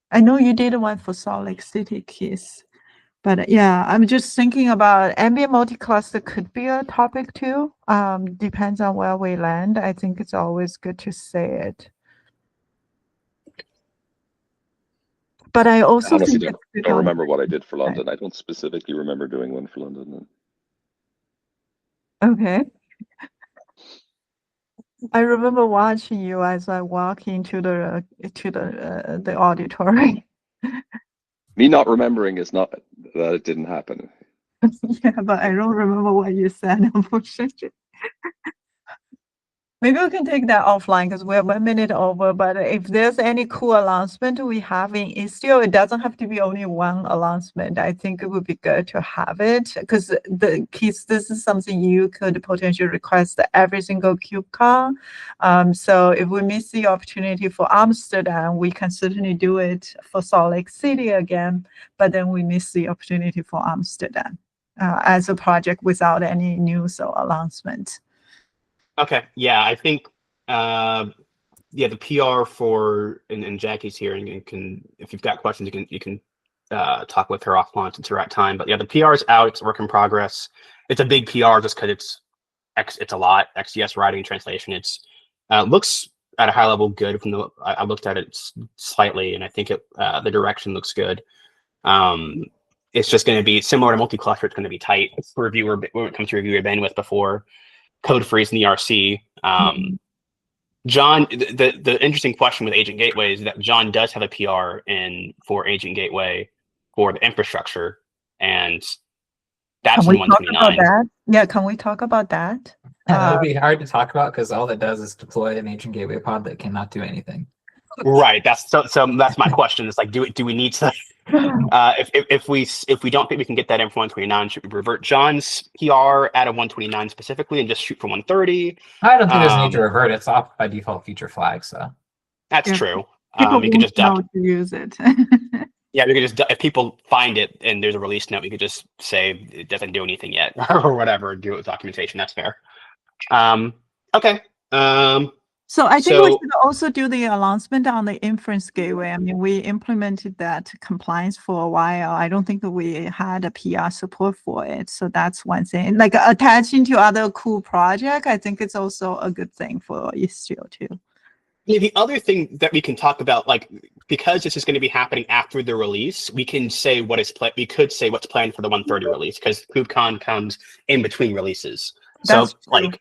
I know you did one for Salt Lake City, Keith. But yeah, I'm just thinking about ambient multi-cluster could be a topic too. Depends on where we land. I think it's always good to say it. But I also honestly think don't remember what I did for London. I don't specifically remember doing one for London. Okay. I remember watching you as I walk into the auditorium. Me not remembering is not that it didn't happen. Yeah, but I don't remember what you said, unfortunately. Maybe we can take that offline because we're 1 minute over. But if there's any cool announcement we have in Istio, it doesn't have to be only one announcement. I think it would be good to have it because this is something you could potentially request every single KubeCon. So if we miss the opportunity for Amsterdam, we can certainly do it for Salt Lake City again. But then we miss the opportunity for Amsterdam as a project without any news or announcement. Okay, yeah, I think the PR for and Jackie's here and can, if you've got questions, you can talk with her offline since it's the right time. But yeah, the PR is out. It's a work in progress. It's a big PR just because it's a lot. XDS writing, translation. It's looks at a high level good. From the I looked at it slightly, and I think the direction looks good. It's just going to be similar to multi-cluster. It's going to be tight for reviewer when it comes to reviewer bandwidth before code freeze in the RC. John, the interesting question with Agent Gateway is that John does have a PR for Agent Gateway for the infrastructure, and that's in 129. Yeah, can we talk about that? It'll be hard to talk about because all it does is deploy an Agent Gateway pod that cannot do anything. Right. So that's my question. It's like, do we need to? If we don't think we can get that in for 129, should we revert John's PR at a 129 specifically and just shoot for 130? I don't think there's a need to revert. It's off by default feature flag, so that's true. People we could just know to use it. Yeah, we could just, if people find it and there's a release note, we could just say it doesn't do anything yet or whatever. Do it with documentation. That's fair. Okay. So I think we should also do the announcement on the inference gateway. I mean, we implemented that compliance for a while. I don't think that we had a PR support for it. So that's one thing. Like attaching to other cool project, I think it's also a good thing for Istio too. Yeah, the other thing that we can talk about, like, because this is going to be happening after the release, we can say what is we could say what's planned for the 130 release because KubeCon comes in between releases. That's so true.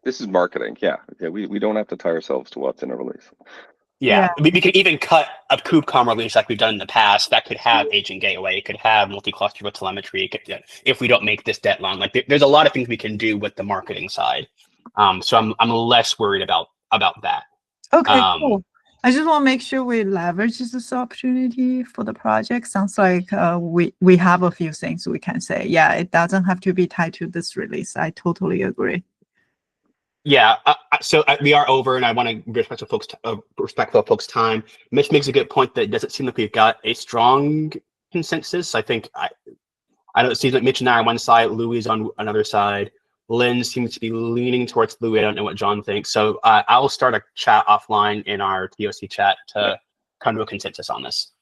This is marketing. Yeah. We don't have to tie ourselves to what's in a release. Yeah. We can even cut a KubeCon release like we've done in the past. That could have Agent Gateway. It could have multi-cluster with telemetry. If we don't make this deadline, like there's a lot of things we can do with the marketing side. So I'm less worried about that. Okay, cool. I just want to make sure we leverage this opportunity for the project. Sounds like we have a few things we can say. Yeah, it doesn't have to be tied to this release. I totally agree. Yeah, so we are over, and I want to be respectful of folks' time. Mitch makes a good point that it doesn't seem like we've got a strong consensus. I think I don't see that Mitch and I are on one side, Louis is on another side. Lynn seems to be leaning towards Louis. I don't know what John thinks. So I'll start a chat offline in our TOC chat to come to a consensus on this.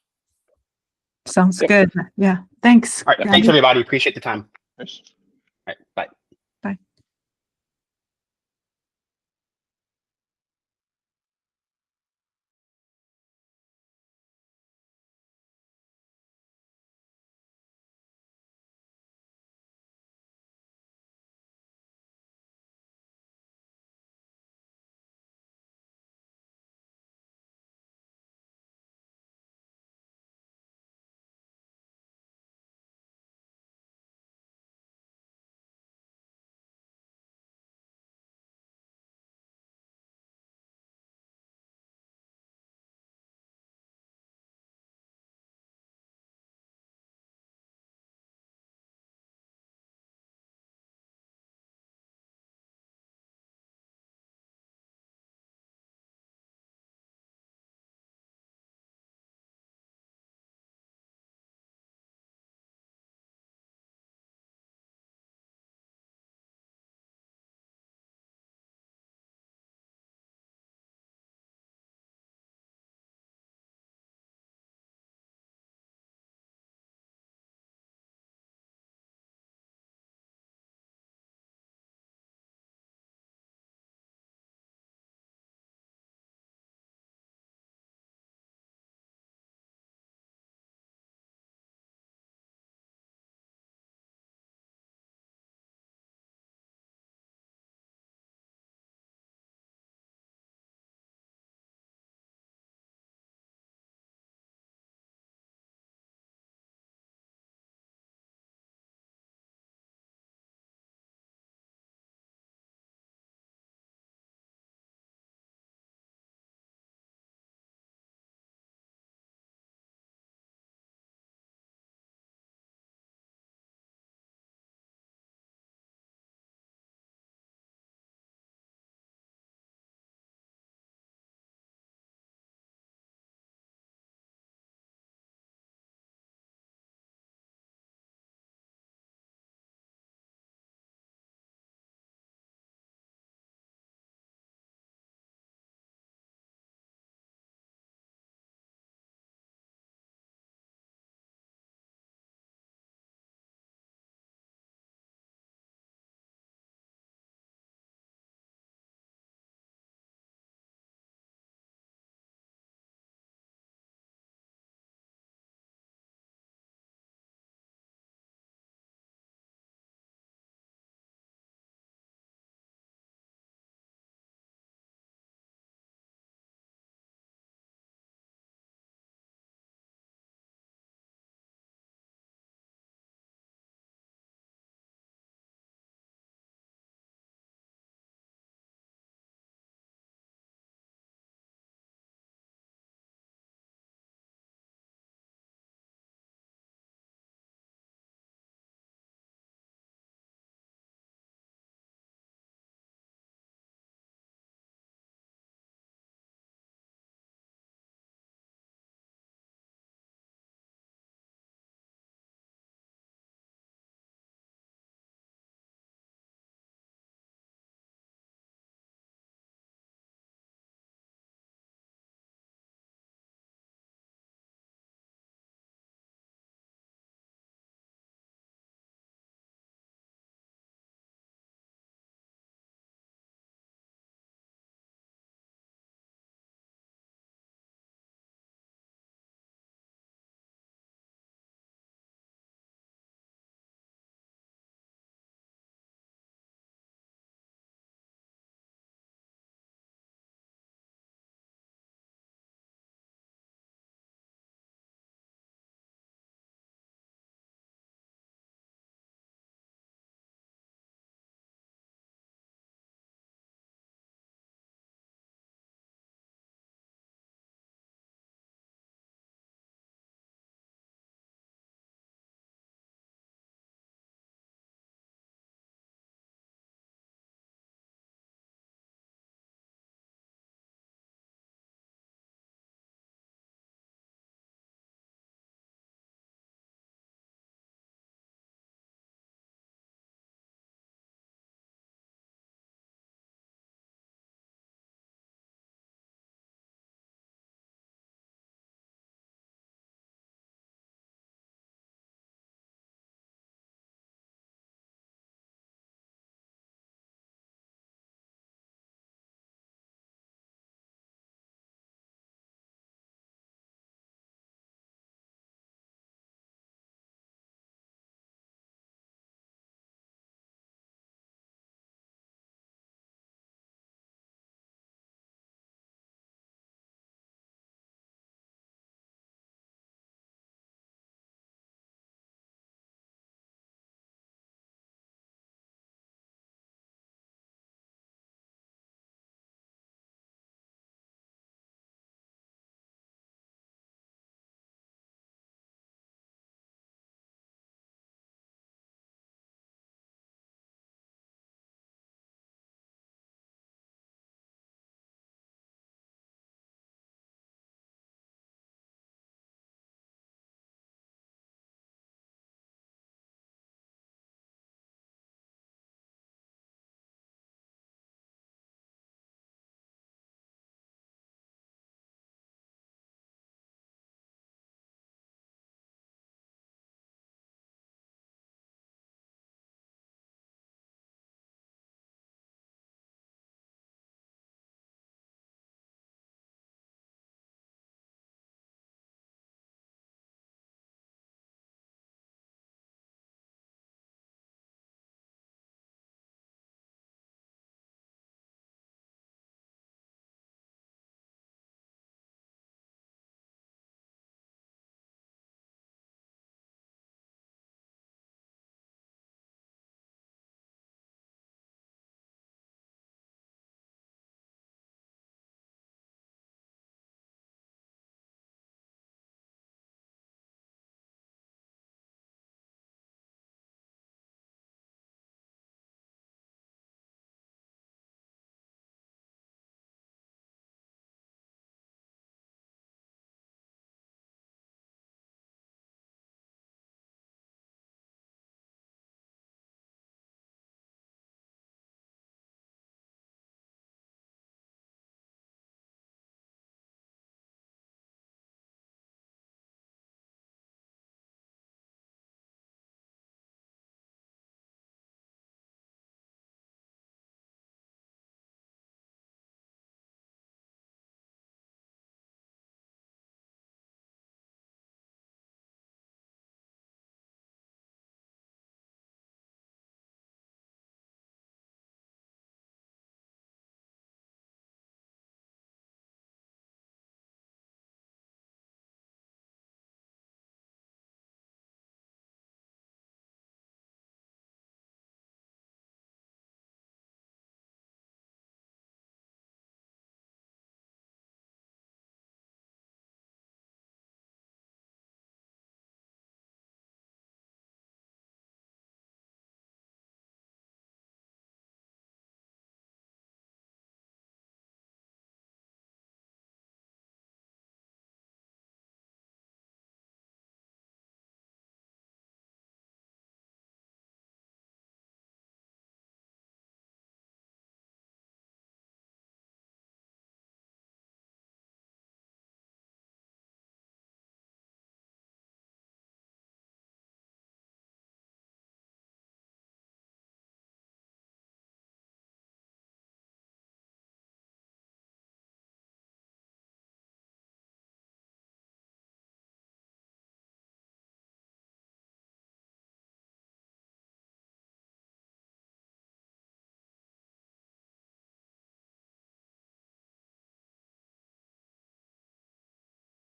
Sounds good. Yeah. Thanks. All right. Thanks, everybody. Appreciate the time. Yes. All right. Bye.